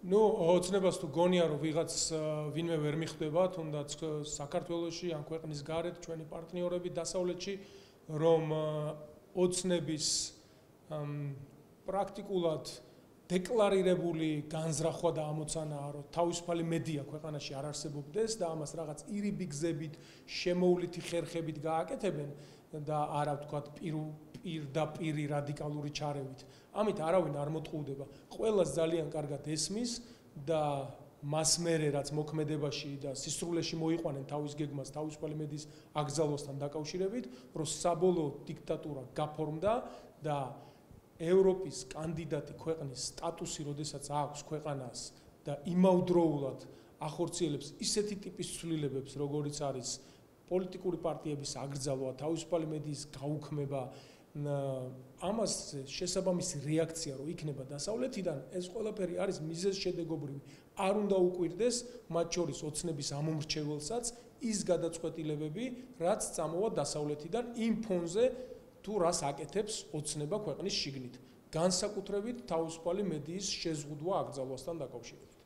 ნუ ოცნებას თუ გონია რომ ვიღაც ვინმე ვერ მიხვდება თუნდაც საქართველოში ან ქვეყნის გარეთ ჩვენი პარტნიორები დასავლეთში რომ ოცნების პრაქტიკულად დეკლარირებული განზრახვა და ამოცანაა რომ თავისუფალი მედია ქვეყანაში არ არსებობდეს და ამას რაღაც ირიბი გზებით შემოვლითი ხერხებით გააკეთებენ და არა ვთქვათ პირდაპირი რადიკალური ჩარევით. ამით არავინ არ მოტყუდება. ყველას ძალიან კარგად ესმის და მას მერე რაც მოქმედებაში და სისრულეში მოიყვანენ თავის გეგმას თავისუფალი მედიის აკრძალვასთან დაკავშირებით, რომ საბოლოო დიქტატურა გაფორმდა და ევროპის კანდიდატი ქვეყნის სტატუსი, როდესაც აქვს ქვეყანას და იმავდროულად ახორციელებს ისეთი ტიპის ცვლილებებს, როგორიც არის პოლიტიკური პარტიების აკრძალვა, თავისუფალი მედიის გაუქმება, ამას შესაბამისი რეაქცია რო იქნება დასავლეთიდან, ეს ყველაფერი არის მიზეზშედეგობრივი. არ უნდა უკვირდეს მათ შორის ოცნების ამომრჩეველსაც ის გადაწყვეტილებები, რაც წამოვა დასავლეთიდან იმ ფონზე თუ რას აკეთებს ოცნება ქვეყნის შიგნით, განსაკუთრებით თავისუფალი მედიის შეზღუდვა აკრძალვასთან დაკავშირებით.